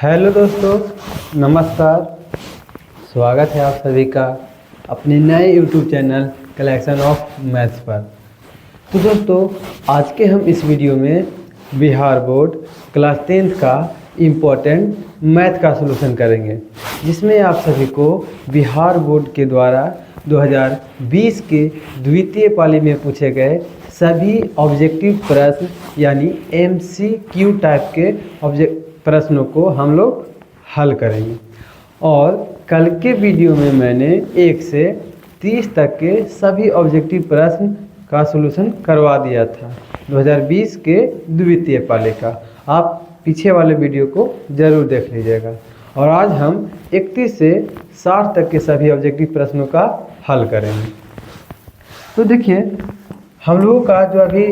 Hello दोस्तों, नमस्कार। स्वागत है आप सभी का अपने नए YouTube channel collection of maths पर। तो दोस्तों, आज के हम इस वीडियो में बिहार बोर्ड क्लास 10th का इम्पोर्टेंट मैथ का सलूशन करेंगे, जिसमें आप सभी को बिहार बोर्ड के द्वारा 2020 के द्वितीय पाली में पूछे गए सभी ऑब्जेक्टिव प्रश्न यानी MCQ टाइप के प्रश्नों को हम लोग हल करेंगे। और कल के वीडियो में मैंने 1 से 30 तक के सभी ऑब्जेक्टिव प्रश्न का सलूशन करवा दिया था 2020 के द्वितीय पाले का। आप पीछे वाले वीडियो को ज़रूर देख लीजिएगा। और आज हम 31 से 60 तक के सभी ऑब्जेक्टिव प्रश्नों का हल करेंगे। तो देखिए, हम लोगों का जो अभी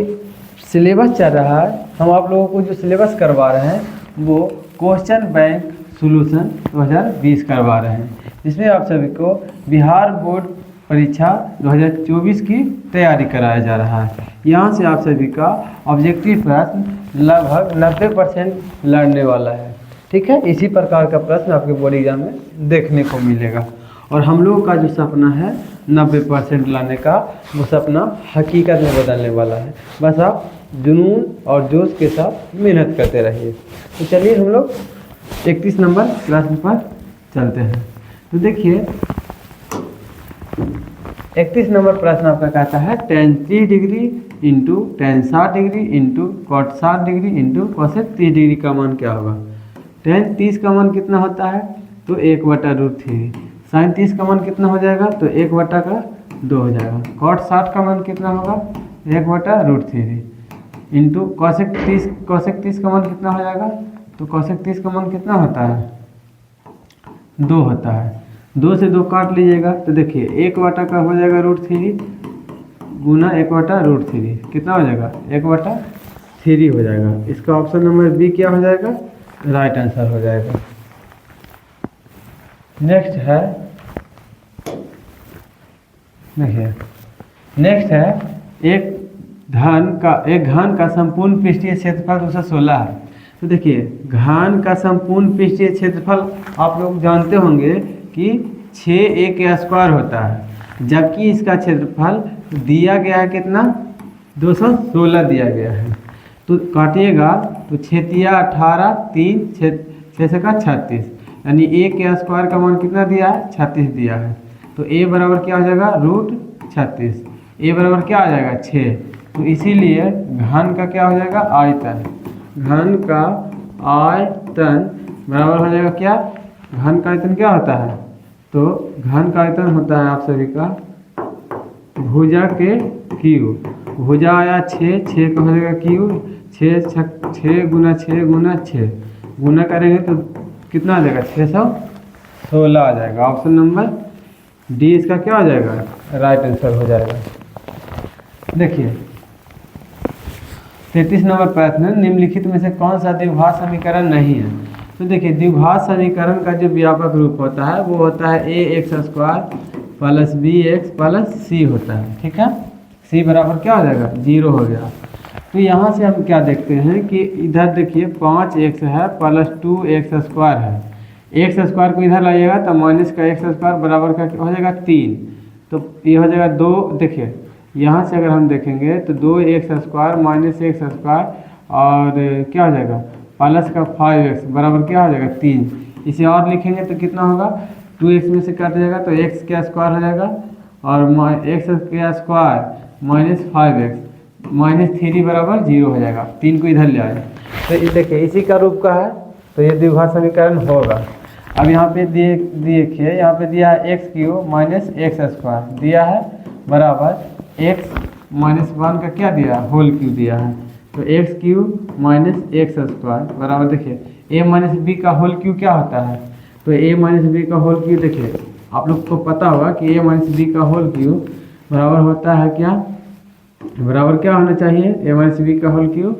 सिलेबस चल रहा है, हम आप लोगों को जो सिलेबस करवा रहे हैं वो क्वेश्चन बैंक सॉल्यूशन 2020 करवा रहे हैं, जिसमें आप सभी को बिहार बोर्ड परीक्षा 2024 की तैयारी कराया जा रहा है। यहाँ से आप सभी का ऑब्जेक्टिव प्रश्न लगभग 90% लड़ने वाला है। ठीक है, इसी प्रकार का प्रश्न आपके बोर्ड एग्जाम में देखने को मिलेगा। और हम लोगों का जो सपना है 90% लाने का, वो सपना हकीकत में बदलने वाला है। बस आप जुनून और जोश के साथ मेहनत करते रहिए। तो चलिए हम लोग 31 नंबर प्रश्न पर चलते हैं। तो देखिए, 31 नंबर प्रश्न आपका कहता है tan 30 degree into tan 60 degree into cot 60 degree into cosec 30 degree का मान क्या होगा। tan 30 का मान कितना होता है, तो 1/√3। sin 30 का मान कितना हो जाएगा, तो 1/2 हो जाएगा। cot 60 का मान कितना होगा, 1/√3 इंटू cosec 30 का मान कितना हो जाएगा, तो cosec 30 का मान कितना होता है, 2 होता है। 2 से 2 काट लीजिएगा तो देखिए 1/का हो जाएगा √3 गुना 1/√3 कितना हो जाएगा, 1/3 हो जाएगा। इसका ऑप्शन नंबर बी क्या हो जाएगा, राइट आंसर हो जाएगा। नेक्स्ट है, देखिए नेक्स्ट है एक घन का संपूर्ण पृष्ठीय क्षेत्रफल 216 है। तो देखिए, घन का संपूर्ण पृष्ठीय क्षेत्रफल आप लोग जानते होंगे कि 6a² होता है, जबकि इसका क्षेत्रफल दिया गया है कितना, 216 दिया गया है। तो काटिएगा तो 6×18 3 6 का 36, यानी a² का मान कितना दिया है, 36 दिया है। तो a बराबर क्या हो जाएगा, √36। a बराबर क्या आ जाएगा, 6। तो इसीलिए घन का क्या हो जाएगा, आयतन। घन का आयतन बराबर हो जाएगा क्या, घन का आयतन क्या होता है, तो घन का आयतन होता है आप सभी का भुजा के क्यूब। भुजा आया 6 का हो जाएगा क्यूब, 6 गुना 6 गुना करेंगे तो कितना आ जाएगा, 616 आ जाएगा। ऑप्शन नंबर डी इसका क्या हो जाएगा, राइट आंसर हो जाएगा। देखिए 33 नंबर प्रश्न है, निम्नलिखित में से कौन सा द्विघात समीकरण नहीं है। तो देखिए, द्विघात समीकरण का जो व्यापक रूप होता है वो होता है ax² + bx + c होता है। ठीक है, c बराबर क्या हो जाएगा, 0 हो गया। तो यहाँ से हम क्या देखते हैं कि इधर देखिए 5x है + 2x² है। x² को इधर लाइएगा तो माइनस का x² बराबर का हो जाएगा 3। तो ये हो जाएगा 2। देखिए यहाँ से अगर हम देखेंगे तो 2x² - x² और क्या हो जाएगा, प्लस का 5x बराबर क्या हो जाएगा, 3। इसे और लिखेंगे तो कितना होगा, 2x में से काट जाएगा तो x² हो जाएगा और x² - 5x - 3 बराबर 0 हो जाएगा। 3 को इधर ले आए तो ये देखिए इसी का रूप का है, तो ये द्विघात समीकरण होगा। अब यहाँ पे देखिए, यहाँ पे दिया है x³ - x² दिया है बराबर x - 1 का क्या दिया है, होल क्यूब दिया है। तो x³ - x² बराबर देखिए a - b का होल क्यूब क्या होता है, तो a - b का होल क्यूब देखिए आप लोग को पता होगा कि a - b का होल क्यूब बराबर होता है क्या, बराबर क्या होना चाहिए, a - b का होल क्यूब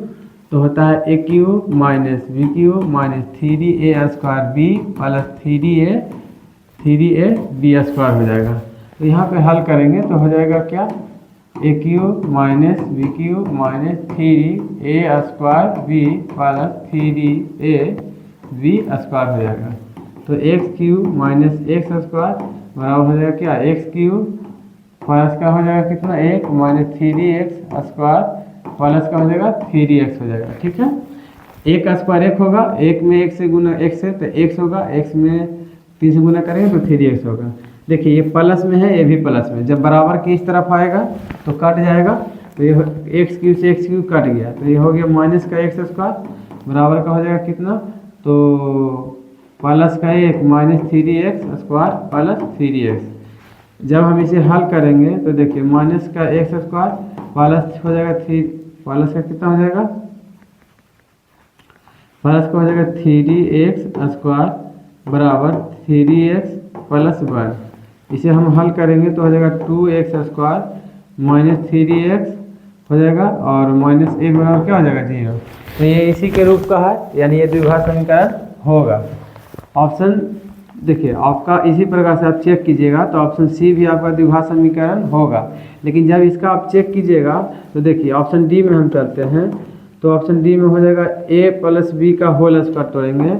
तो होता है a³ - b³ - 3a² b + 3ab² हो जाएगा। तो यहाँ पे हल करेंगे तो हो जाएगा क्या, a³ - b³ - 3a² b + 3a B square हो जाएगा। तो x Q minus x square बराबर हो जाएगा क्या, एक्स क्यू प्लस का हो जाएगा कितना, एक माइनस 3x स्क्वायर प्लस का हो जाएगा 3x हो जाएगा। ठीक है, एक का स्क्वायर एक होगा, एक में एक से गुना एक्स है तो एक्स होगा, एक्स में 3 से गुना करेंगे तो 3x होगा। देखिए ये प्लस में है, ये भी प्लस में, जब बराबर की इस तरफ आएगा तो कट जाएगा, तो ये एक्स क्यू से एक्स क्यू कट गया, तो ये हो गया माइनस का एक्स स्क्वायर बराबर का हो जाएगा कितना, तो प्लस का एक minus 3x square plus 3x। जब हम इसे हल करेंगे तो देखिए माइनस का एक्स स्क्वायर प्लस हो जाएगा प्लस का कितना हो जाएगा, प्लस का हो जाएगा 3x स्क्वायर बराबर 3x प्लस 1। इसे हम हल करेंगे तो हो जाएगा 2x स्क्वायर माइनस 3x हो जाएगा और माइनस एक बराबर क्या हो जाएगा 0। तो ये इसी के रूप का है, यानी ये द्विघात समीकरण होगा। ऑप्शन देखिए आपका इसी प्रकार से आप चेक कीजिएगा तो ऑप्शन सी भी आपका द्विघात समीकरण होगा। लेकिन जब इसका आप चेक कीजिएगा तो देखिए ऑप्शन डी में हम चलते हैं, तो ऑप्शन डी में हो जाएगा a प्लस बी का होल स्क्वायर तोड़ेंगे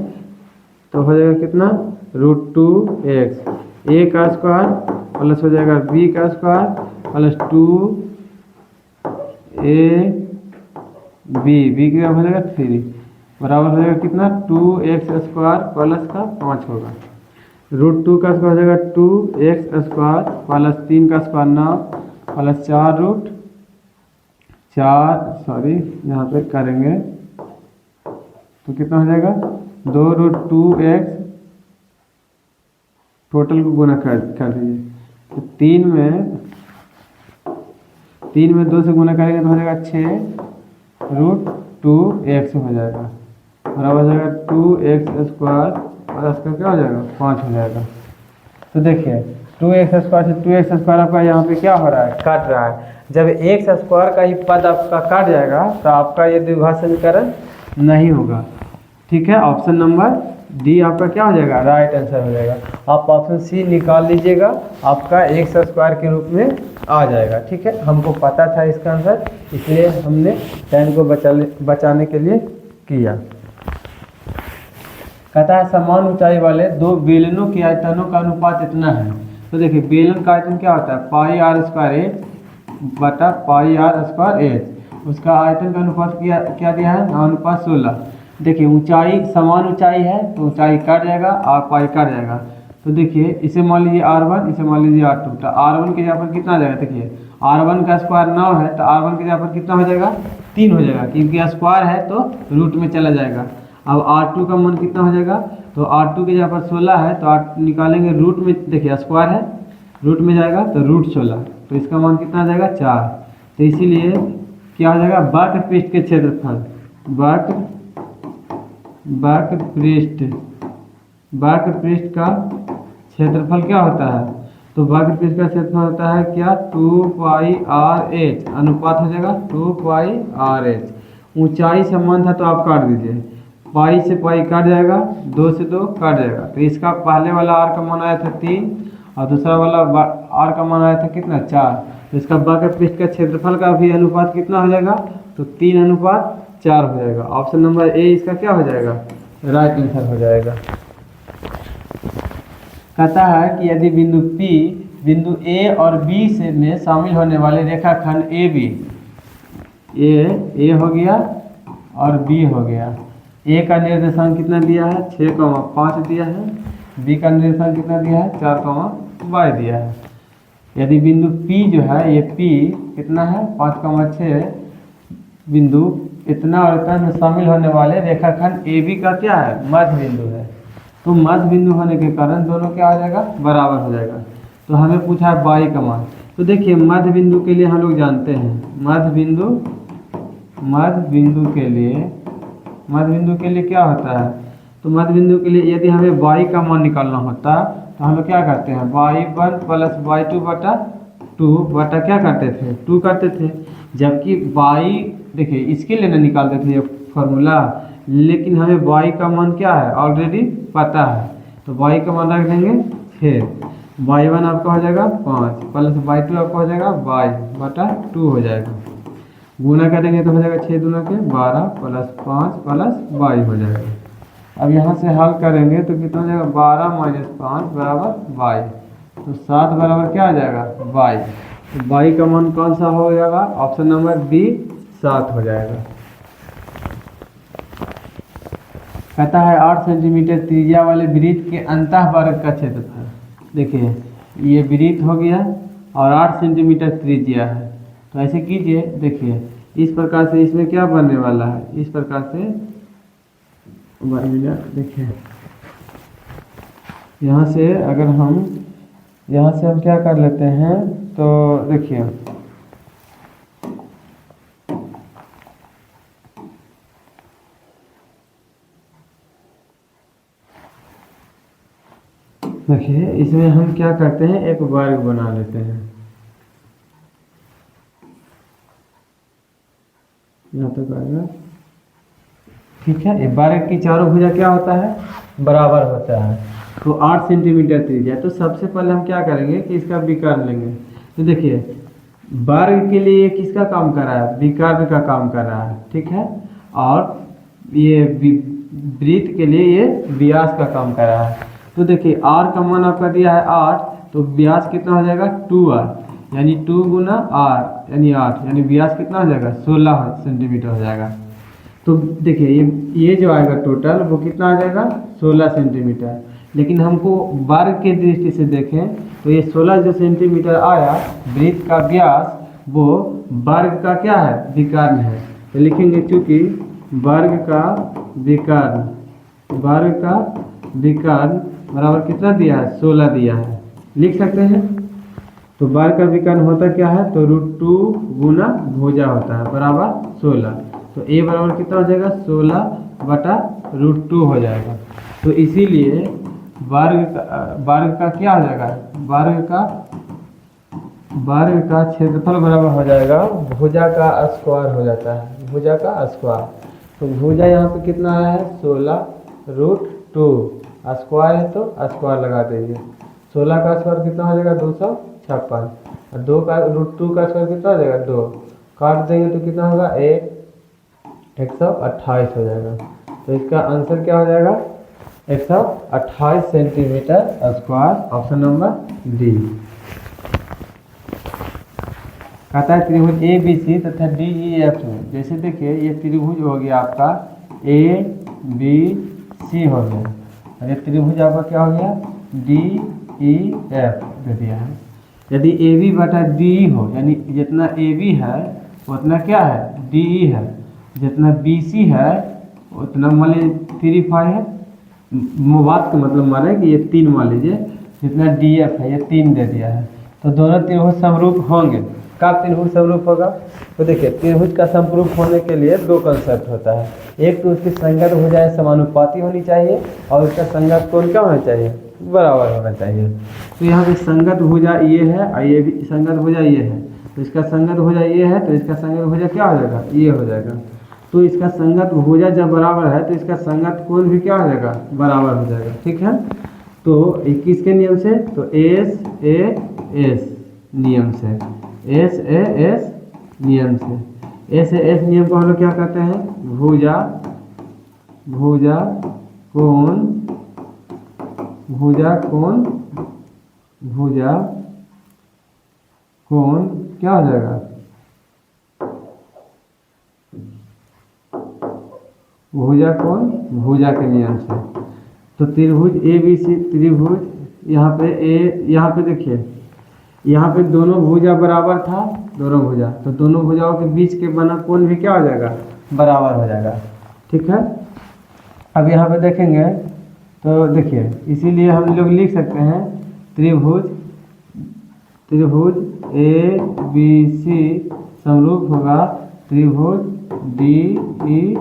तो हो जाएगा कितना, √2x, a का स्क्वायर प्लस हो जाएगा b का स्क्वायर प्लस 2ab का हो जाएगा 3 बराबर हो जाएगा कितना, 2x स्क्वायर प्लस का 5 होगा, √2 का स्क्वायर हो जाएगा 2x स्क्वायर प्लस 3 का स्क्वायर 9 प्लस 4 यहाँ पे करेंगे तो कितना हो जाएगा, 2√2x टोटल को गुना कर दीजिए, तो 3 में 2 से गुना करेंगे तो हो जाएगा 6√2x हो जाएगा बराबर हो जाएगा 2x स्क्वायर प्लस का क्या हो जाएगा 5 हो जाएगा। तो देखिए 2x स्क्वायर से 2x स्क्वायर आपका यहाँ पे क्या हो रहा है, काट रहा है। जब x स्क्वायर का ही पद आपका काट जाएगा तो आपका ये द्विघात समीकरण नहीं होगा। ठीक है, ऑप्शन नंबर डी आपका क्या हो जाएगा, राइट आंसर हो जाएगा। आप ऑप्शन सी निकाल लीजिएगा, आपका x स्क्वायर के रूप में आ जाएगा। ठीक है, हमको पता था इसका आंसर, इसलिए हमने टाइम को बचाने के लिए किया। कहता है समान ऊंचाई वाले दो बेलनों के आयतनों का अनुपात इतना है। तो देखिए बेलन का आयतन क्या होता है, पाई आर स्क्वायर एच बटा पाई आर स्क्वायर एच। उसका आयतन का अनुपात क्या दिया है, अनुपात 16। देखिए ऊंचाई समान ऊंचाई है तो ऊंचाई काट जाएगा और पाई काट जाएगा। तो देखिए इसे मान लीजिए r1, इसे मान लीजिए r2, तो r1 के जगह पर कितना आ जाएगा, देखिए r1 का स्क्वायर 9 है तो r1 के जगह पर कितना हो जाएगा, 3 हो जाएगा, क्योंकि स्क्वायर है तो रूट में चला जाएगा। अब r2 का मान कितना हो जाएगा, तो r2 के जगह पर 16 है तो r निकालेंगे रूट में, देखिए स्क्वायर है रूट में जाएगा तो √16, तो इसका मान कितना आ जाएगा 4। तो इसीलिए क्या हो जाएगा, वक्रपृष्ठ के क्षेत्रफल, वक्रपृष्ठ का क्षेत्रफल क्या होता है, तो वक्रपृष्ठ का क्षेत्रफल होता है क्या, 2πr(h) अनुपात हो जाएगा 2πr(h)। ऊंचाई समान था तो आप काट दीजिए, पाई से पाई काट जाएगा, 2 से 2 काट जाएगा। तो इसका पहले वाला r का मान आया था 3 और दूसरा वाला r का मान आया था कितना 4। तो इसका वक्रपृष्ठ का क्षेत्रफल का भी अनुपात कितना हो जाएगा, तो 3:4 हो जाएगा। ऑप्शन नंबर ए इसका क्या हो जाएगा, राइट आंसर हो जाएगा। कहता है कि यदि बिंदु P बिंदु A और B से में शामिल होने वाले रेखाखंड AB, A हो गया और B हो गया, A का निर्देशांक कितना दिया है 6,5 दिया है, B का निर्देशांक कितना दिया है 4,y दिया है। यदि बिंदु P जो है ये P कितना है 5,6 बिंदु इतना और इतना में शामिल होने वाले रेखाखंड AB का क्या है, मध्य बिंदु है। तो मध्य बिंदु होने के कारण दोनों क्या हो जाएगा, बराबर हो जाएगा। तो हमें पूछा है y का मान। तो देखिए मध्य बिंदु के लिए हम लोग जानते हैं मध्य बिंदु के लिए क्या होता है, तो मध्य बिंदु के लिए यदि हमें y का मान निकालना होता तो हम लोग क्या करते हैं, y1 प्लस y2 बटा 2 बटा क्या करते थे 2 करते थे। जबकि y देखिए इसके लिए ना निकालते थे ये फॉर्मूला, लेकिन हमें y का मान क्या है ऑलरेडी पता है, तो y का मान रख देंगे 6, y1 आपका हो जाएगा 5 प्लस y2 आपका हो जाएगा y बटा 2 हो जाएगा। गुना करेंगे तो हो जाएगा 6 दूना के 12 प्लस 5 प्लस y हो जाएगा अब यहाँ से हल करेंगे तो कितना हो जाएगा, 12 - 5 बराबर वाई। तो 7 बराबर क्या आ जाएगा, वाई। तो वाई का मान कौन सा हो जाएगा, ऑप्शन नंबर बी 7 हो जाएगा। कहता है 8 सेंटीमीटर त्रिज्या वाले वृत्त के अंतः वर्ग का क्षेत्रफल। देखिए ये वृत्त हो गया और 8 सेंटीमीटर त्रिज्या है। तो ऐसे कीजिए, देखिए इस प्रकार से इसमें क्या बनने वाला है, इस प्रकार से 1 मिनट देखिए, यहाँ से अगर हम क्या कर लेते हैं तो देखिए इसमें हम क्या करते हैं, एक वर्ग बना लेते हैं। यहाँ तक आएगा, ठीक है। एक वर्ग की चारों भुजा क्या होता है, बराबर होता है। तो 8 सेंटीमीटर त्रिज्या। तो सबसे पहले हम क्या करेंगे कि इसका विकर्ण लेंगे। तो देखिए वर्ग के लिए किसका काम कर रहा है, विकर्ण का काम कर रहा है, ठीक है। और ये वृत्त के लिए ये व्यास का काम कर रहा है। तो देखिए आर का मान आपका दिया है 8, तो व्यास कितना हो जाएगा 2r, यानी 2 गुना आर यानी 8, यानी व्यास कितना हो जाएगा 16 सेंटीमीटर हो जाएगा। तो देखिए ये जो आएगा टोटल वो कितना आ जाएगा 16 सेंटीमीटर। लेकिन हमको वर्ग के दृष्टि से देखें तो ये 16 जो सेंटीमीटर आया, वृत्त का व्यास वो वर्ग का क्या है, विकर्ण है। तो लिखेंगे चूंकि वर्ग का विकर्ण बराबर कितना दिया है, 16 दिया है, लिख सकते हैं। तो वर्ग का विकर्ण होता क्या है, तो √2 गुना भुजा होता है बराबर 16। तो a बराबर कितना हो जाएगा 16/√2 हो जाएगा। तो इसीलिए वर्ग का क्या हो जाएगा, वर्ग का क्षेत्रफल बराबर हो जाएगा भुजा का स्क्वायर हो जाता है, भुजा का स्क्वायर। तो भुजा यहाँ पे कितना आया है 16√2, स्क्वायर है तो स्क्वायर लगा दीजिए। 16 का स्क्वायर कितना हो जाएगा 256, और 2 का √2 का स्क्वायर कितना हो जाएगा 2, काट देंगे तो कितना होगा 128 हो जाएगा। तो इसका आंसर क्या हो जाएगा 128 centimetre square, option number D. कहता है त्रिभुज ए बी सी तथा डी ई एफ में, जैसे देखिए ये त्रिभुज हो गया आपका ए बी सी हो गया, और ये त्रिभुज आपका क्या हो गया डी ई एफ दे दिया है। यदि ए बी बटा डी ई हो, यानी जितना ए बी है उतना क्या है डी ई है, जितना बी सी है उतना मान लीजिए 3/5 है, बात का मतलब माने कि ये 3 मान लीजिए, जितना डी एफ है ये 3 दे दिया है। तो दोनों त्रिभुज समरूप होंगे। कब त्रिभुज समरूप होगा, तो देखिए त्रिभुज का समरूप होने के लिए 2 कंसेप्ट होता है। एक तो उसकी संगत भुजाएं समानुपाती होनी चाहिए, और उसका संगत कोण क्या होना चाहिए, बराबर होना चाहिए। तो यहाँ पे संगत भुजा ये है और ये भी संगत भुजा ये है, तो इसका संगत भुजा ये है, तो इसका संगत भुजा क्या हो जाएगा, ये हो जाएगा। तो इसका संगत भुजा जब बराबर है तो इसका संगत कोण भी क्या हो जाएगा, बराबर हो जाएगा, ठीक है। तो 21 के नियम से, तो एस ए एस नियम से, एस ए एस नियम से, एस ए एस नियम को हम लोग क्या कहते हैं, भुजा कोण क्या हो जाएगा, भुजा कोण भुजा के नियम से। तो त्रिभुज ए बी सी त्रिभुज, यहाँ पे देखिए यहाँ पे दोनों भुजा बराबर था, दोनों भुजा, तो दोनों भुजाओं के बीच के बना कोण भी क्या हो जाएगा, बराबर हो जाएगा, ठीक है। अब यहाँ पे देखेंगे तो देखिए इसीलिए हम लोग लिख सकते हैं त्रिभुज ए बी सी समरूप होगा त्रिभुज डी ई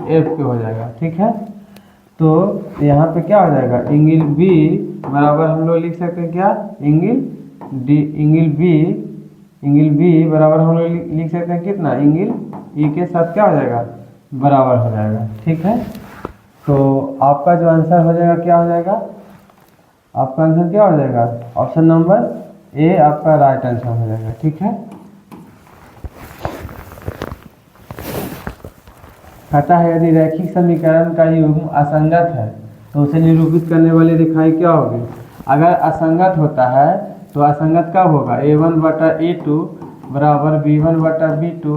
एफ के हो जाएगा, ठीक है। तो यहाँ पे क्या हो जाएगा, एंगल बी बराबर हम लोग लिख सकते हैं क्या, एंगल बी बराबर हम लोग लिख सकते हैं कितना, एंगल ई के साथ क्या हो जाएगा, बराबर हो जाएगा, ठीक है। तो आपका जो आंसर हो जाएगा क्या हो जाएगा, आपका आंसर क्या हो जाएगा, ऑप्शन नंबर ए आपका राइट आंसर हो जाएगा, ठीक है। कहता है यदि रैखिक समीकरण का युग्म असंगत है तो उसे निरूपित करने वाली रेखाएं क्या होगी। अगर असंगत होता है तो असंगत कब होगा, a1/a2 बराबर b1/b2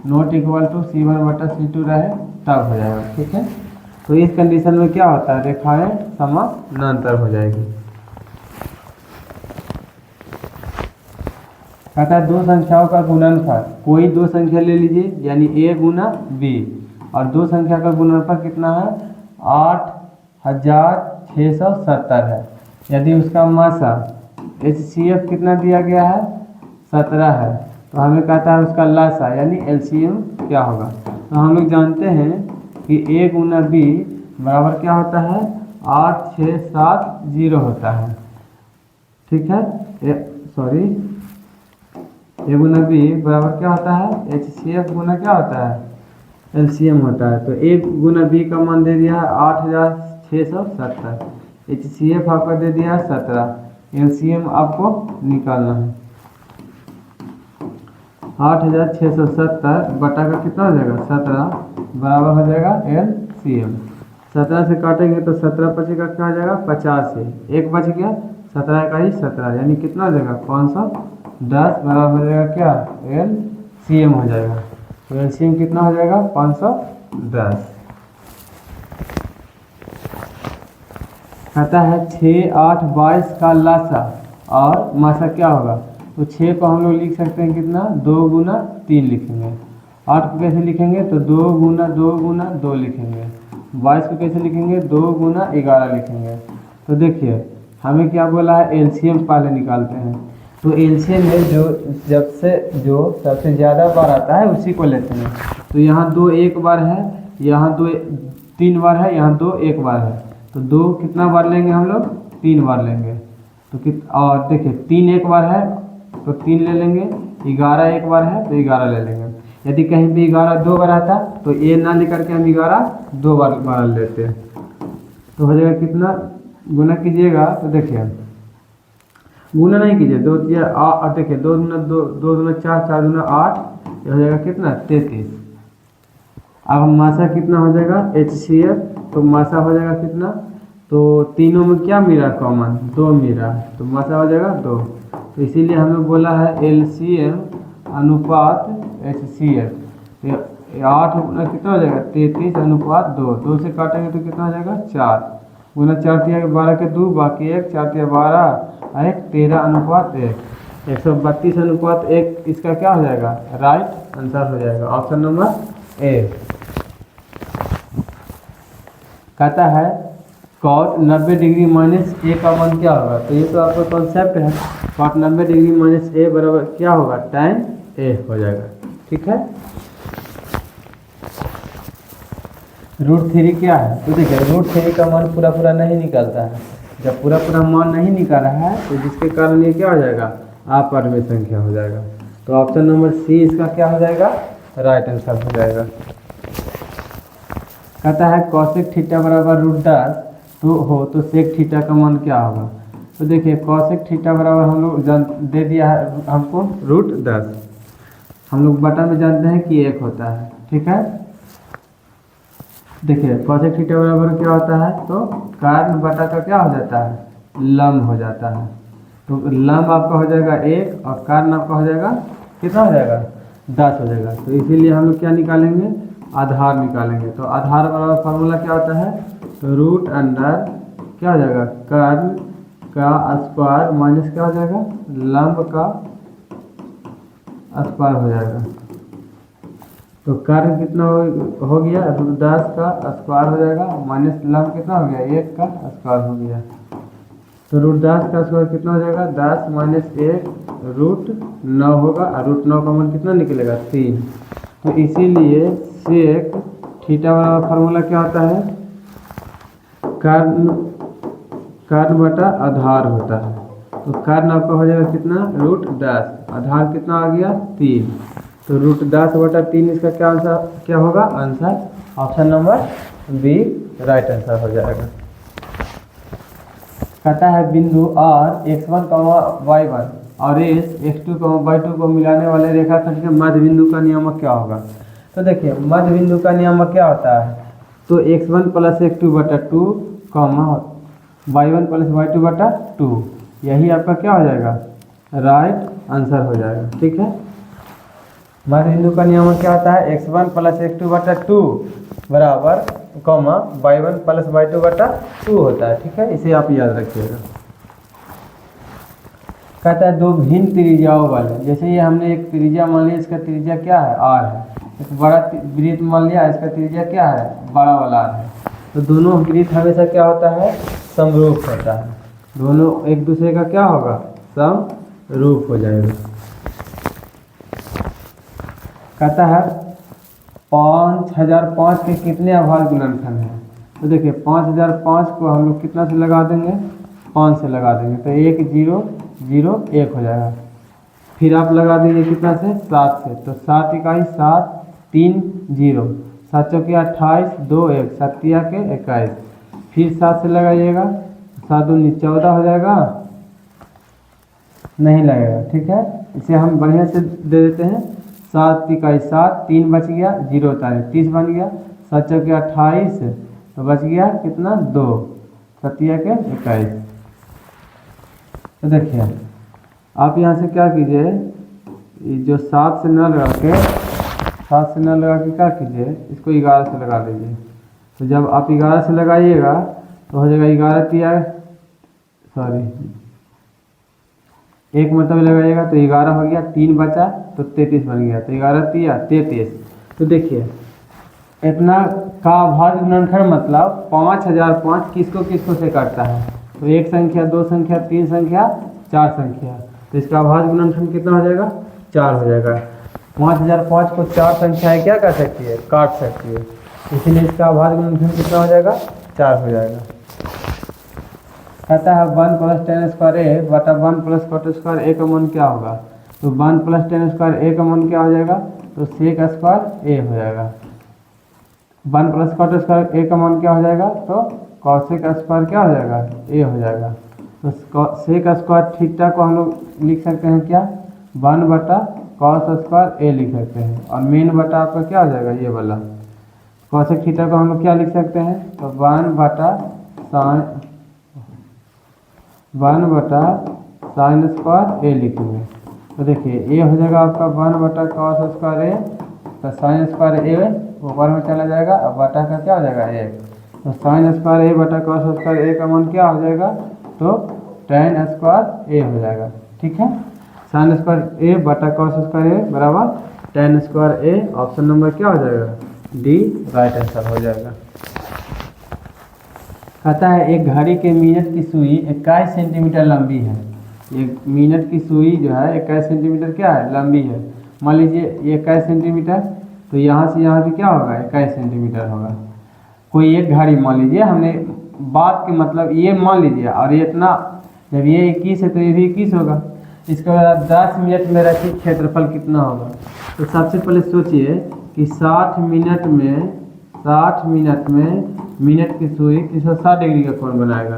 not equal to c1/c2 रहे तब हो जाएगा। ठीक है, तो इस कंडीशन में क्या होता है, रेखाएं समानांतर हो जाएगी। कहता है दो संख्याओं का गुणनफल, कोई दो संख्या ले लीजिए यानी a गुना b, और दो संख्या का गुणनफल कितना है 8670 है। यदि उसका मासा HCF कितना दिया गया है 17 है, तो हमें कहता है उसका लासा यानी LCM क्या होगा। तो हम लोग जानते हैं कि a गुना b बराबर क्या होता है 8670 होता है। ठीक है, a गुना b बराबर क्या होता है HCF गुना क्या होता है LCM होता है। तो a गुना b का मान दे दिया है 8670, HCF आपका दे दिया है 17, LCM आपको निकालना है 8670 बटा का कितना हो जाएगा 17 बराबर हो जाएगा LCM। 17 से काटेंगे तो 17 बचेगा क्या हो जाएगा 50 से एक बच गया 17 का ही 17 यानी कितना हो जाएगा 510 बराबर हो जाएगा क्या LCM हो जाएगा। तो LCM कितना हो जाएगा 510। कहता है 6, 8, 22 का लासा और मासा क्या होगा। तो 6 को हम लोग लिख सकते हैं कितना 2 गुना 3 लिखेंगे। 8 को कैसे लिखेंगे तो 2 गुना 2 गुना 2 लिखेंगे। 22 को कैसे लिखेंगे 2 गुना 11 लिखेंगे। तो देखिए हमें क्या बोला है LCM पहले निकालते हैं। तो LCM में जो सबसे ज़्यादा बार आता है उसी को लेते हैं। तो यहाँ 2 एक बार है, यहाँ 2 3 बार है, यहाँ 2 एक बार है। तो 2 कितना बार लेंगे हम लोग 3 बार लेंगे। तो और देखिए 3 एक बार है तो 3 ले लेंगे, 11 एक बार है तो 11 ले लेंगे। यदि कहीं भी 11 2 बार आता तो ये ना लेकर के हम 11 2 बार लेते हैं। तो हो जाएगा कितना गुना कीजिएगा तो देखिए गुना नहीं कीजिए 2 देखिए 2 गुना 2 2 गुना 4 4 गुना 8 ये हो जाएगा कितना 33। अब मासा कितना हो जाएगा HCF, तो मासा हो जाएगा कितना, तो तीनों में क्या मिला कॉमन 2 मिला तो मासा हो जाएगा 2। तो इसीलिए हमें बोला है LCM अनुपात HCF। तो 8 गुना कितना हो जाएगा 33 अनुपात 2, 2 से काटेंगे तो कितना हो जाएगा 4 गुना 4 तिया 12 के 2 बाकी 1 4 तिया 12 1 13 अनुपात 1 132 अनुपात 1 इसका क्या हो जाएगा राइट आंसर हो जाएगा ऑप्शन नंबर ए। कहता है cot 90 डिग्री माइनस ए का मान क्या होगा। तो ये तो आपका कॉन्सेप्ट है, cot 90 डिग्री माइनस ए बराबर क्या होगा tan ए हो जाएगा। ठीक है, √3 क्या है। तो देखिए √3 का मान पूरा नहीं निकलता है। जब पूरा मान नहीं निकाला है तो जिसके कारण ये क्या हो जाएगा अपरिमेय संख्या हो जाएगा। तो ऑप्शन नंबर सी इसका क्या हो जाएगा राइट आंसर हो जाएगा। कहता है cosec थीटा बराबर √10 तो हो तो sec थीटा का मान क्या होगा। तो देखिए cosec थीटा बराबर हम लोग दे दिया है हमको √10, हम लोग बटा में जानते हैं कि 1 होता है। ठीक है, देखिए cosec थीटा बराबर क्या होता है तो कारण बटा का क्या हो जाता है लंब हो जाता है। तो लंब आपका हो जाएगा 1 और कारण आपका हो जाएगा कितना हो जाएगा 10 हो जाएगा। तो इसीलिए हम लोग क्या निकालेंगे आधार निकालेंगे। तो आधार बराबर फार्मूला क्या होता है तो रूट अंडर क्या हो जाएगा कारण का स्क्वायर माइनस क्या हो जाएगा लंब का स्क्वायर हो जाएगा। तो कारण कितना हो गया √10 का स्क्वायर हो जाएगा माइनस लंब कितना हो गया 1 का स्क्वायर हो गया। तो √10 का स्क्वायर कितना हो जाएगा 10 माइनस 1 √9 होगा और √9 का मान कितना निकलेगा 3। तो इसीलिए sec थीटा वाला फार्मूला क्या होता है कारण बटा आधार होता है। तो कारण आपका हो जाएगा कितना √10, आधार कितना आ गया 3। तो √10 बटा 3 इसका क्या आंसर क्या होगा answer option number B right answer हो जाएगा। कहता है बिंदु R x1, y1 और S x2, y2 को मिलाने वाले रेखाखंड के मध्य बिंदु का नियामक क्या होगा। तो देखिए मध्य बिंदु का नियामक क्या होता है, तो x1 प्लस x2 बटा 2 कॉमा y1 प्लस y2 बटा 2, यही आपका क्या हो जाएगा, राइट आंसर हो जाएगा। ठीक है, मध्य बिंदु का नियम क्या होता है, x1 प्लस x2 बटा 2 बराबर कॉमा y1 प्लस y2 बटा 2 होता है। ठीक है, इसे आप याद रखिएगा। कहता है दो भिन्न त्रिज्याओं वाले, जैसे ये हमने एक त्रिज्या मान लिया, इसका त्रिज्या क्या है, r है। एक बड़ा वृत्त मान लिया, इसका त्रिज्या क्या है, बड़ा वाला r है। तो दोनों वृत्त हमेशा क्या होता है, समरूप होता है, दोनों एक दूसरे का क्या होगा, समरूप हो जाएगा। कहता है 5005 के कितने अभाज्य गुणनखंड हैं, तो देखिए 5005 को हम लोग कितना से लगा देंगे, 5 से लगा देंगे, तो 1 0 0 1 हो जाएगा। फिर आप लगा दीजिए कितना से, 7 से, तो 7 इकाई 7 3 0, 7 चौके 28 2 1, 7 के 21, फिर 7 से लगाइएगा, 7 दूनी 14 हो जाएगा, नहीं लगेगा। ठीक है, इसे हम बढ़िया से दे देते हैं, 7 इकाई 7 3 बच गया, 0 30 बन गया, 7 चौके 28, तो बच गया कितना 2, 7 के 21। तो देखिए आप यहाँ से क्या कीजिए, जो 7 से न लगा के, 7 से न लगा के क्या कीजिए, इसको 11 से लगा लीजिए। तो जब आप 11 से लगाइएगा तो हो जाएगा 11 तिया, सॉरी 1 मतलब लगाइएगा तो 11 हो गया, 3 बचा तो 33 बन गया, तो 11 तिया 33। तो देखिए इतना का अभाज्य गुणनखंड मतलब 5005 किसको किसको से काटता है, तो 1 संख्या 2 संख्या 3 संख्या 4 संख्या, तो इसका अभाज्य गुणनखंड कितना हो जाएगा, 4 हो जाएगा। 5005 को 4 संख्याएं क्या कर सकती है, काट सकती है, इसीलिए इसका अभाज्य गुणनखंड कितना हो जाएगा, 4 हो जाएगा। कहता है 1 प्लस टेन स्क्वायर ए बटा 1 प्लस कॉट स्क्वायर ए का मान क्या होगा, तो 1 प्लस टेन स्क्वायर ए का मान क्या हो जाएगा, तो सेक स्क्वायर ए हो जाएगा। 1 प्लस कॉट स्क्वायर ए का मान क्या हो जाएगा, तो कॉसेक स्क्वायर क्या हो जाएगा, ए हो जाएगा। तो सेक स्क्वायर थीटा को हम लोग लिख सकते हैं क्या, 1 बटा कॉस स्क्वायर ए लिख सकते हैं, और मेन बटा आपका क्या हो जाएगा, ये वाला कॉसेक थीटा को हम लोग क्या लिख सकते हैं, तो 1 बटा साइन स्क्वायर ए लिखेंगे। तो देखिए ए हो जाएगा आपका 1 बटा कॉस स्क्वायर ए, तो साइन स्क्वायर ए ऊपर में चला जाएगा, अब बटा का क्या हो जाएगा 1, तो साइन स्क्वायर ए बटा कॉस स्क्वायर ए का मान क्या हो जाएगा, तो tan स्क्वायर ए हो जाएगा। ठीक है, साइन स्क्वायर ए बटा कॉस स्क्वायर ए बराबर tan स्क्वायर ए, ऑप्शन नंबर क्या हो जाएगा, डी राइट आंसर हो जाएगा। कहता है एक घड़ी के मिनट की सुई 21 सेंटीमीटर लंबी है, एक मिनट की सुई जो है 21 सेंटीमीटर क्या है, लंबी है। मान लीजिए ये 21 सेंटीमीटर, तो यहाँ से यहाँ भी क्या होगा, 21 सेंटीमीटर होगा। कोई एक घड़ी मान लीजिए, हमने बात के मतलब ये मान लीजिए, और ये इतना, जब ये 21 है तो ये भी 21 होगा। इसके बाद 10 मिनट में रैखिक क्षेत्रफल कितना होगा, तो सबसे पहले सोचिए कि 60 मिनट में मिनट की सुई 360 डिग्री का कोण बनाएगा,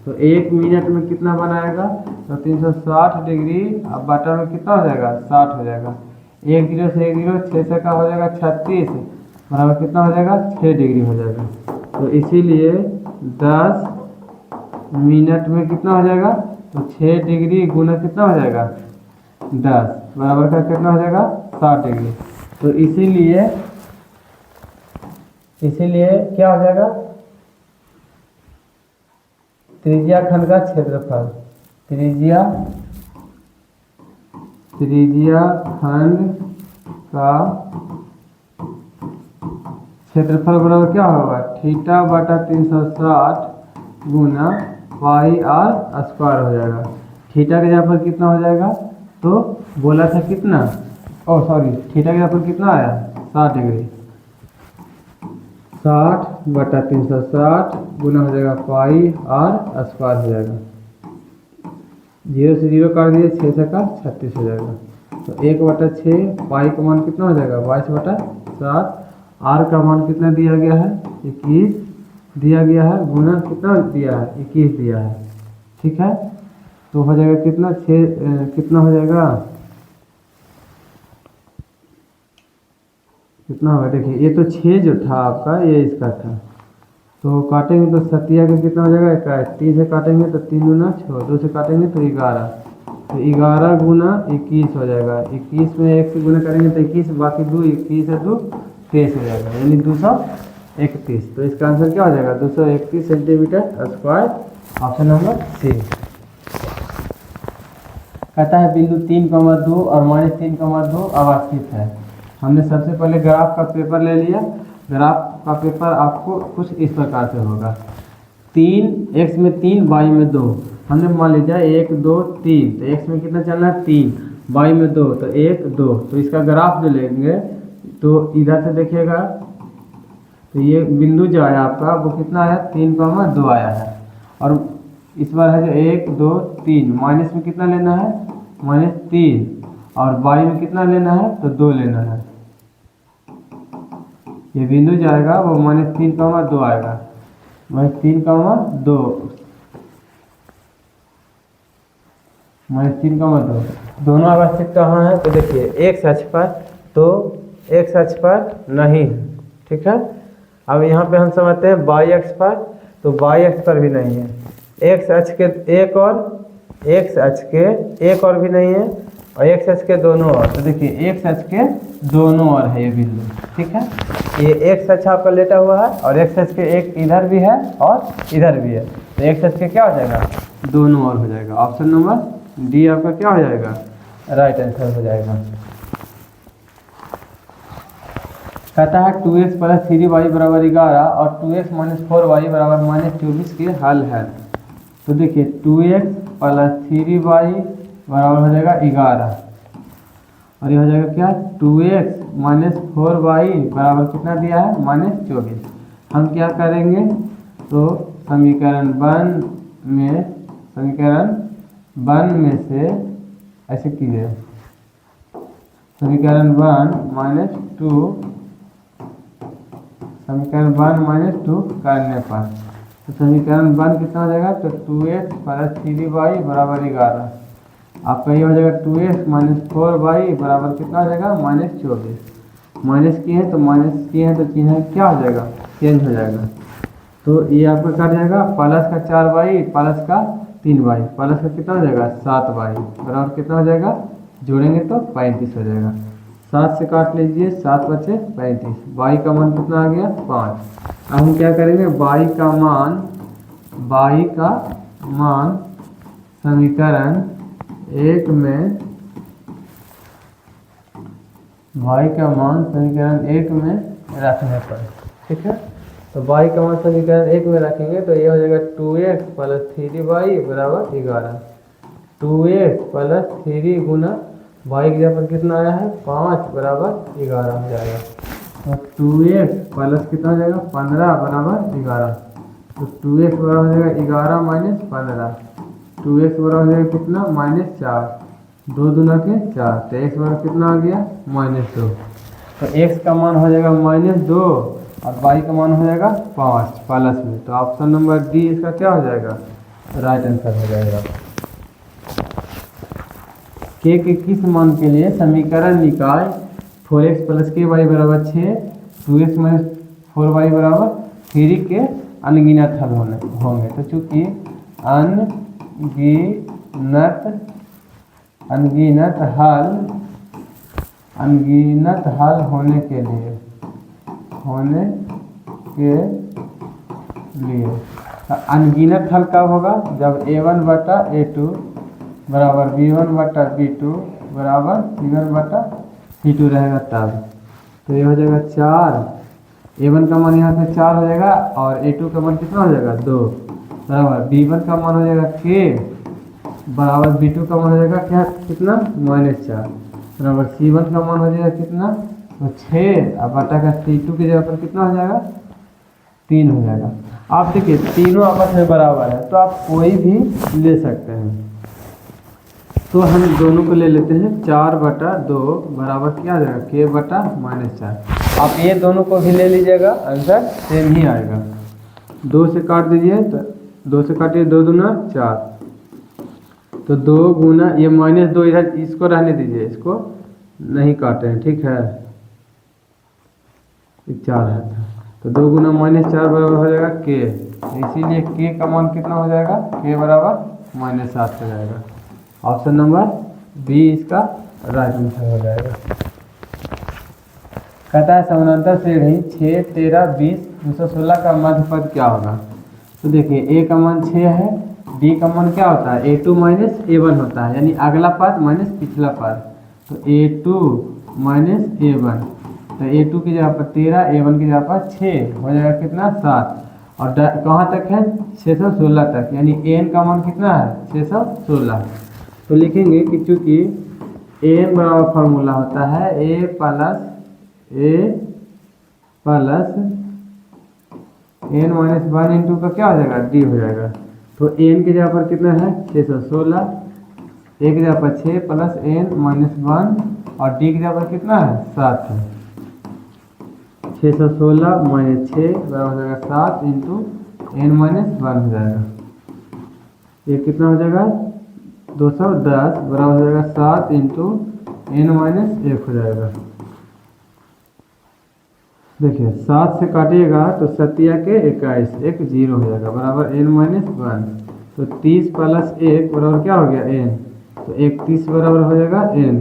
तो 1 मिनट में कितना बनाएगा, तो 360 डिग्री, अब बटा में कितना हो जाएगा, 60 हो जाएगा। 1 0 से 1 0 6 से का हो जाएगा 36, बराबर कितना हो जाएगा, 6 डिग्री हो जाएगा। तो इसीलिए 10 मिनट में कितना हो जाएगा, तो 6 डिग्री गुना कितना हो जाएगा, 10 बराबर का कितना हो जाएगा, 60 डिग्री। तो इसीलिए क्या हो जाएगा, त्रिज्या खंड का क्षेत्रफल, त्रिज्या खंड का क्षेत्रफल बराबर क्या होगा, थीटा बटा 360 गुना पाई आर स्क्वायर हो जाएगा। थीटा के यहाँ पर कितना हो जाएगा, तो बोला था कितना, थीटा के यहाँ पर कितना आया, 60 डिग्री, 60 बटा 360 गुना हो जाएगा पाई आर स्क्वायर हो जाएगा। 0 से 0 काट दिए, 6 से का 36 हो जाएगा। तो 1 बटा 6, पाई का मान कितना हो जाएगा, 22 बटा 7, आर का मान कितना दिया गया है, 21 दिया गया है, गुना कितना दिया है, 21 दिया है। ठीक है, तो हो जाएगा कितना, 6 कितना हो जाएगा, कितना होगा देखिए, ये तो 6 जो था आपका, ये इसका था, तो काटेंगे तो सतिया का कितना हो जाएगा 21, 3 से काटेंगे तो 3 गुना 6, 2 से काटेंगे तो 11, तो 11 गुना 21 हो जाएगा। 21 में 1 से गुना करेंगे तो 21, बाकी 2, 21 है 2, 23 हो जाएगा, यानी 231। तो इसका आंसर क्या हो जाएगा 231 centimetre square, option number C. कहता है बिंदु 3,2 और -3,2 अवस्थित है। हमने सबसे पहले ग्राफ का पेपर ले लिया। ग्राफ का पेपर आपको कुछ इस प्रकार से होगा, 3 x में 3 y में 2, हमने मान लीजिए 1 2 3, तो x में कितना चलना है 3, y में 2, तो 1 2, तो इसका ग्राफ जो लेंगे तो इधर से देखिएगा, तो ये बिंदु जो आया आपका वो कितना आया 3,2 आया है, और इस बार है जो 1 2 3, माइनस में कितना लेना है -3, और y में कितना लेना है तो 2 लेना है। ये बिंदु जाएगा वो -3,2 आएगा, -3,2, -3,2 दोनों अवस्थित कहाँ है तो देखिए x अक्ष पर, तो x अक्ष पर नहीं है, ठीक है। अब यहाँ पे हम समझते हैं y अक्ष पर, तो y अक्ष पर भी नहीं है, x अक्ष के एक और, x अक्ष के एक और भी नहीं है, और x अक्ष के दोनों ओर, तो देखिए x अक्ष के दोनों ओर है ये बिंदु, ठीक है। ये x अक्ष आपका लेटा हुआ है, और x अक्ष के एक इधर भी है और इधर भी है, तो x अक्ष के क्या हो जाएगा दोनों ओर हो जाएगा। ऑप्शन नंबर डी आपका क्या हो जाएगा राइट आंसर हो जाएगा। कहता है 2x + 3y = 11 और 2x - 4y = -24 के हल है। तो देखिए 2x + 3y बराबर हो जाएगा 11, और ये हो जाएगा क्या 2x - 4y बराबर कितना दिया है -24। हम क्या करेंगे तो समीकरण वन में से ऐसे कीजिए, समीकरण 1 -2 करने पर, तो समीकरण 1 कितना हो जाएगा तो 2x + 3y = 11, आपका ये हो जाएगा 2x - 4y बराबर कितना हो जाएगा -24। माइनस किए हैं तो माइनस किए हैं तो चिन्ह क्या हो जाएगा चेंज हो जाएगा, तो ये आपका कट जाएगा, प्लस का 4y प्लस का 3y प्लस का कितना हो जाएगा 7y बराबर कितना हो जाएगा, जोड़ेंगे तो 35 हो जाएगा। 7 से काट लीजिए, 7 बचे 35, y का मान कितना आ गया 5। अब हम क्या करेंगे y का मान समीकरण 1 में, y का मान समीकरण 1 में रखने पर, ठीक है। तो y का मान समीकरण 1 में रखेंगे तो ये हो जाएगा 2x + 3y = 11, 2x + 3 गुना y की जगह पर कितना आया है 5 = 11 हो जाएगा, तो 2x प्लस कितना हो जाएगा 15 = 11, तो 2x बराबर हो जाएगा 11 - 15, 2x बराबर हो जाएगा कितना -4, 2 दूना के 4, तो x बराबर कितना आ गया -2, तो x का मान हो जाएगा -2 और y का मान हो जाएगा 5 प्लस में, तो ऑप्शन नंबर डी इसका क्या हो जाएगा राइट आंसर हो जाएगा। के किस मान के लिए समीकरण निकाय 4x + ky = 6, 2x - 4y = 3 के अनगिनत हल होंगे, तो चूंकि अनगिनत हल होने के लिए अनगिनत हल कब होगा जब a1/a2 बराबर b1/b2 बराबर c1/c2 रहेगा तब, तो ये हो जाएगा 4, a1 का मान यहाँ पे 4 हो जाएगा और a2 का मान कितना हो जाएगा 2, बराबर b1 का मान हो जाएगा k बराबर b2 का मान हो जाएगा क्या कितना -4, बराबर c1 का मान हो जाएगा कितना तो 6, अब बटा का c2 की जगह पर कितना हो जाएगा 3 हो जाएगा। आप देखिए तीनों आपस में बराबर है तो आप कोई भी ले सकते हैं, तो हम दोनों को ले लेते हैं 4/2 बराबर क्या आ जाएगा k/-4, आप ये दोनों को भी ले लीजिएगा आंसर सेम ही आएगा। 2 से काट दीजिए तो 2 से काटिए 2 दूना 4, तो 2 गुना ये -2 इधर इसको रहने दीजिए, इसको नहीं काटे हैं ठीक है, 4 है था, तो 2 गुना -4 बराबर हो जाएगा k। इसीलिए k का मान कितना हो जाएगा, k बराबर -7 हो जाएगा। ऑप्शन नंबर बी इसका राइट आंसर हो जाएगा। कहता है समानांतर श्रेणी 6, 13, 20, 216 का मध्य पद क्या होगा। तो देखिए a का मान 6 है, d का मान क्या होता है, a2 - a1 होता है, यानी अगला पद माइनस पिछला पद। तो a2 - a1, तो a2 की जगह पर 13, a1 की जगह पर 6 हो जाएगा कितना, 7। और कहाँ तक है, 616 तक, यानी n का मान कितना है, 616। तो लिखेंगे कि चूंकि n बराबर फार्मूला होता है a प्लस n-1 इंटू का क्या हो जाएगा, d हो जाएगा। तो n की जगह पर कितना है, 616, a की जगह पर 6 प्लस n-1 और d की जगह पर कितना है, 7 है। 616 - 6 बराबर हो जाएगा 7 इंटू n-1 हो जाएगा। ये कितना हो जाएगा, 210 बराबर हो जाएगा 7 इंटू n-1 हो जाएगा। देखिए 7 से काटिएगा तो 7 के 21, एक 0 हो जाएगा बराबर n-1। तो 30 प्लस 1 बराबर क्या हो गया, n। तो 31 बराबर हो जाएगा n,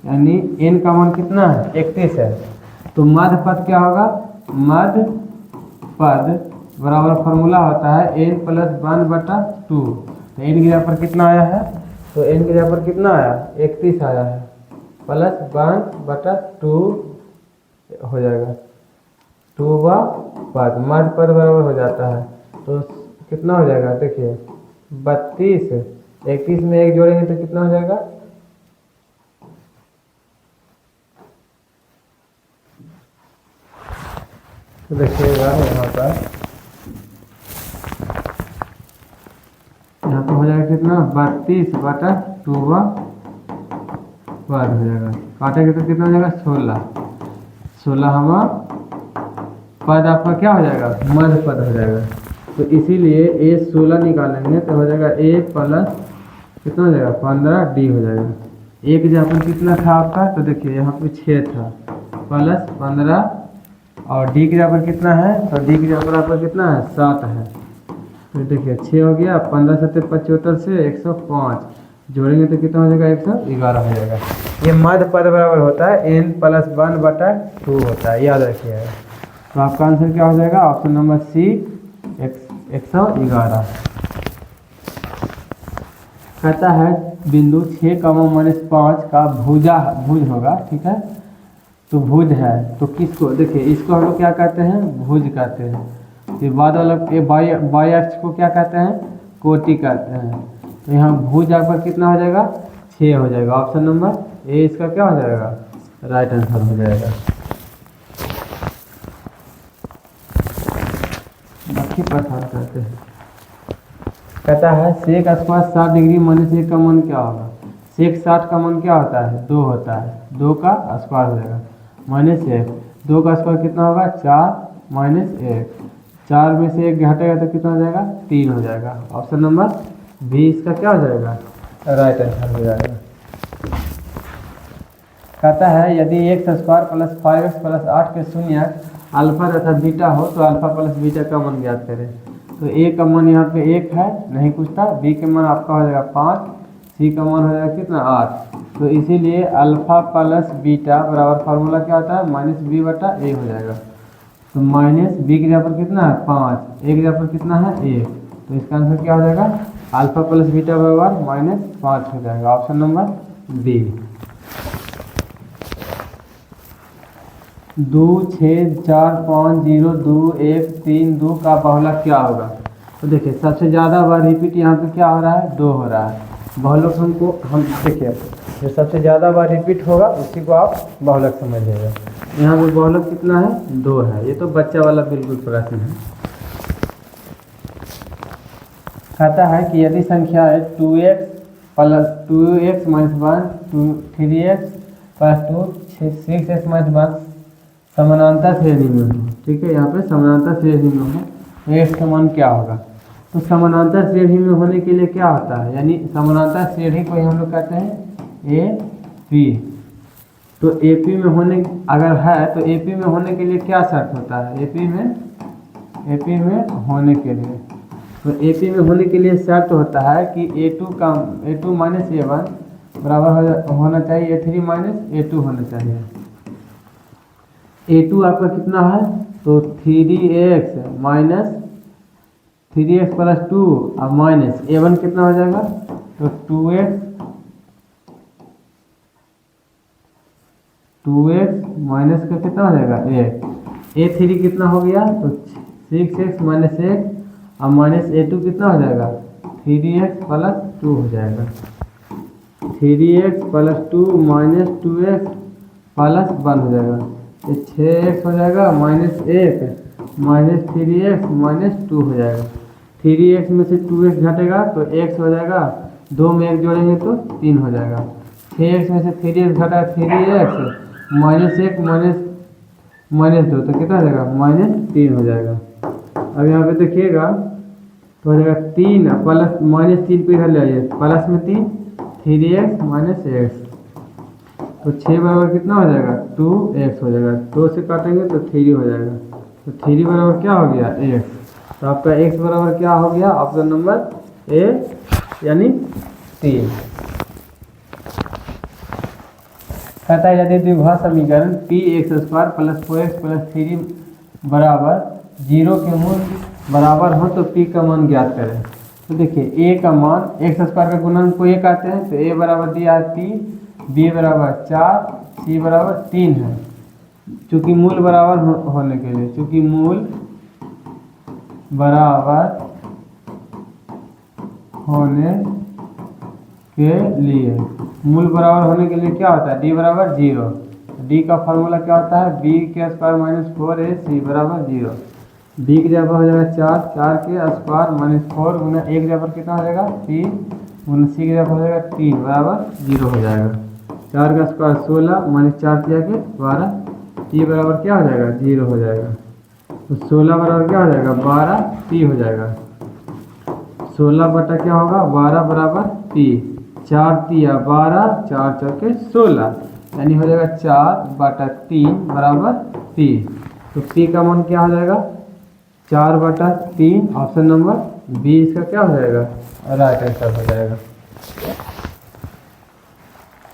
यानी n का मान कितना है, 31 है। तो मध्य पद क्या होगा, मध्य पद बराबर फार्मूला होता है n + 1/2। तो n की जगह पर कितना आया है, तो n की जगह पर कितना आया, 31 आया है, प्लस 1/2 हो जाएगा, 2 पद मध्य पद बराबर हो जाता है। तो कितना हो जाएगा, देखिए 32, 31 में 1 जोड़ेंगे तो कितना हो जाएगा, तो देखिएगा यहाँ पर हो जाएगा कितना, 32/2 पद हो जाएगा। काटेंगे तो कितना हो जाएगा, 16 हमारा पद आपका क्या हो जाएगा, मध्य पद हो जाएगा। तो इसीलिए a 16 निकालेंगे तो हो जाएगा a प्लस कितना हो जाएगा, 15d हो जाएगा। एक जहाँ पर कितना था आपका, तो देखिए यहाँ पे 6 था, प्लस 15 और d की जगह पर कितना है, तो d की जगह पर आपका कितना है, 7 है। तो देखिए 6 हो गया, 15 7 75 से 105 जोड़ेंगे तो कितना हो जाएगा, 111 हो जाएगा। ये मध्य पद बराबर होता है n + 1/2 होता है, याद रखिएगा। तो आपका आंसर क्या हो जाएगा, ऑप्शन नंबर सी 111। कहता है बिंदु 6, -5 का भुज होगा, ठीक है। तो भुज है तो किसको, देखिए इसको हम लोग क्या कहते हैं, भुज कहते हैं। ये बाद वाला बाई अक्ष को क्या कहते हैं, कोटि कहते हैं। तो यहाँ भुज आपका कितना हो जाएगा, 6 हो जाएगा। ऑप्शन नंबर ए इसका क्या हो जाएगा, राइट आंसर हो जाएगा। बाकी प्रश्न करते हैं। कहता है सेक स्क्वायर 60 डिग्री -1 का मान क्या होगा। सेक 60 का मान क्या होता है, 2 होता है, 2 का स्क्वायर हो जाएगा -1। 2 का स्क्वायर कितना होगा, 4 - 1, 4 में से 1 घटेगा तो कितना हो जाएगा, 3 हो जाएगा। ऑप्शन नंबर बी इसका क्या हो जाएगा, राइट आंसर हो जाएगा। कहता है यदि x² + 5x + 8 के शून्यक अल्फा तथा बीटा हो तो अल्फा + बीटा का मान ज्ञात करें। तो a का मान यहाँ पे 1 है, नहीं कुछ था, b का मान आपका हो जाएगा 5, c का मान हो जाएगा कितना, 8। तो इसीलिए अल्फा + बीटा बराबर फार्मूला क्या होता है, -b/a हो जाएगा। तो -b की जगह पर कितना है, 5, a की जगह पर कितना है, 1। तो इसका आंसर क्या हो जाएगा, अल्फा + बीटा बराबर -5 हो जाएगा। Option number B. 2 6 4 5 0 2 1 3 2 का बहुलक क्या होगा। तो देखिए सबसे ज़्यादा बार रिपीट यहाँ पे क्या हो रहा है, 2 हो रहा है। बहुलक हम देखिए जो सबसे ज़्यादा बार रिपीट होगा उसी को आप बहुलक समझिएगा। यहाँ पे बहुलक कितना है, 2 है। ये तो बच्चा वाला बिल्कुल प्रश्न है। कहता है कि यदि संख्या है 2x - 1 3x + 2 6x - 1 समानांतर श्रेणी में हो, ठीक है। यहाँ पे समानांतर श्रेणी में हो तो x का मान क्या होगा। तो समानांतर श्रेणी में होने के लिए क्या होता है, यानी समानांतर श्रेणी को हम लोग कहते हैं ए बी। तो एपी में होने अगर है तो एपी में होने के लिए क्या शर्त होता है? एपी में होने के लिए, तो एपी में होने के लिए शर्त होता है कि A2 माइनस A1 बराबर होना चाहिए A3 माइनस A2 होना चाहिए। A2 आपका कितना है? तो 3x माइनस 3x प्लस 2 और माइनस A1 कितना हो जाएगा? तो 2x माइनस का कितना हो जाएगा? 1। A3 कितना हो गया? तो 6x माइनस 1 और माइनस A2 कितना हो जाएगा? 3x प्लस 2 हो जाएगा। 3x plus 2 minus 2x plus 1 हो जाएगा। ये 6x हो जाएगा माइनस 1 माइनस 3x माइनस 2 हो जाएगा। 3x में से 2x घटेगा तो x हो जाएगा, 2 में 1 जोड़ेंगे तो 3 हो जाएगा। 6x में से 3x घटा 3x माइनस 1 माइनस 2 तो कितना हो जाएगा? माइनस 3 हो जाएगा। अब यहाँ पे देखिएगा तो हो जाएगा 3 प्लस माइनस 3 पे इधर ले आइए, प्लस में 3x माइनस x तो 6 बराबर कितना हो जाएगा? 2x हो जाएगा। 2 से काटेंगे तो 3 हो जाएगा। तो 3 बराबर क्या हो गया? x। तो आपका x बराबर क्या हो गया? ऑप्शन नंबर ए यानी 3। कहता है यदि द्विघात समीकरण px² प्लस 4x प्लस 3 बराबर 0 के मूल बराबर हो तो p का मान ज्ञात करें। तो देखिए a का मान x² का गुणन को 1 आते हैं, तो a बराबर दिया है 3, b बराबर 4, c बराबर 3 है। चूँकि मूल बराबर होने के लिए, चूँकि मूल बराबर होने के लिए, मूल बराबर होने के लिए क्या होता है? d बराबर 0। d का फॉर्मूला क्या होता है? b² माइनस 4ac बराबर 0। b की जगह हो जाएगा 4 के स्क्वायर माइनस 4 गुना 1 की जगह कितना हो जाएगा? 3 गुना c की जगह हो जाएगा 3 बराबर 0 हो जाएगा। 4 का स्क्वायर 16 माइनस 4 किया के 12, t बराबर क्या हो जाएगा? 0 हो जाएगा। तो 16 बराबर क्या हो जाएगा? 12 t हो जाएगा। 16 बटा क्या होगा? 12 बराबर t, 4 तिया 12, 4 चौके 16 यानी हो जाएगा 4/3 बराबर p। तो p का मान क्या हो जाएगा? 4/3। ऑप्शन नंबर बी इसका क्या हो जाएगा? राइट आंसर हो जाएगा।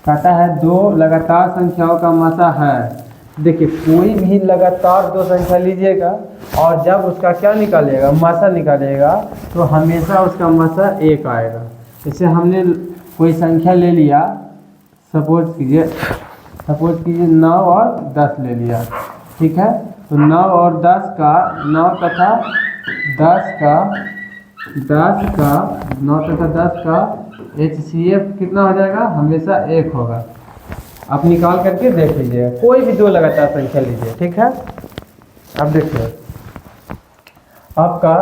कहता है 2 लगातार संख्याओं का मासा है। देखिए कोई भी लगातार 2 संख्या लीजिएगा और जब उसका क्या निकालिएगा? मासा निकालिएगा तो हमेशा उसका मासा 1 आएगा। जैसे हमने कोई संख्या ले लिया, सपोज कीजिए 9 और 10 ले लिया, ठीक है? तो 9 और 10 का 9 तथा 10 का HCF कितना हो जाएगा? हमेशा 1 होगा। आप निकाल करके देख लीजिए, कोई भी 2 लगातार संख्या लीजिए, ठीक है? अब देखिए आपका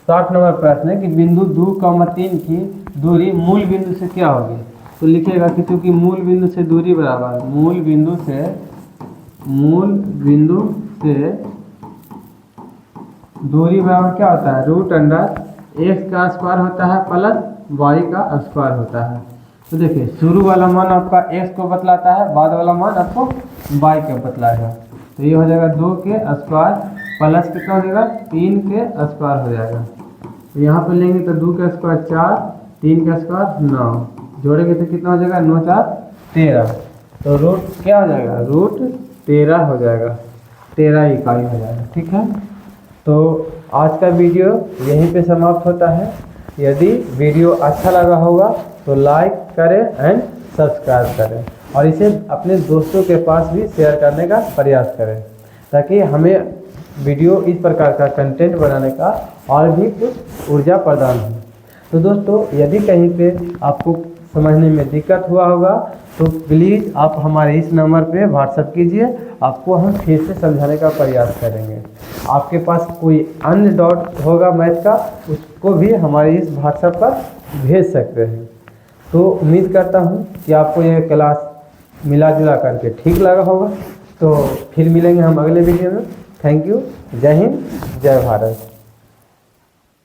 60 नंबर प्रश्न है कि बिंदु 2,3 की दूरी मूल बिंदु से क्या होगी? तो लिखिएगा कि चूँकि मूल बिंदु से दूरी बराबर, मूल बिंदु से दूरी बराबर क्या होता है? √x का स्क्वायर होता है प्लस y का स्क्वायर होता है। तो देखिए शुरू वाला मान आपका x को बतलाता है, बाद वाला मान आपको y को बतलाएगा। तो ये हो जाएगा 2 के स्क्वायर प्लस कितना हो जाएगा? 3 के स्क्वायर हो जाएगा। तो यहाँ पर लेंगे तो 2 का स्क्वायर 4, 3 का स्क्वायर 9, जोड़ेंगे तो कितना हो जाएगा? 9 4 13। तो रूट क्या हो जाएगा? √13 हो जाएगा, 13 इकाई हो जाएगा, ठीक है? तो आज का वीडियो यहीं पे समाप्त होता है। यदि वीडियो अच्छा लगा होगा तो लाइक करें एंड सब्सक्राइब करें और इसे अपने दोस्तों के पास भी शेयर करने का प्रयास करें, ताकि हमें वीडियो इस प्रकार का कंटेंट बनाने का और भी कुछ ऊर्जा प्रदान हो। तो दोस्तों यदि कहीं पे आपको समझने में दिक्कत हुआ होगा तो प्लीज़ आप हमारे इस नंबर पे व्हाट्सएप कीजिए, आपको हम फिर से समझाने का प्रयास करेंगे। आपके पास कोई अन्य डाउट होगा मैथ का, उसको भी हमारे इस व्हाट्सएप पर भेज सकते हैं। तो उम्मीद करता हूँ कि आपको यह क्लास मिला जुला करके ठीक लगा होगा। तो फिर मिलेंगे हम अगले वीडियो में। Thank you. जय हिंद, जय भारत।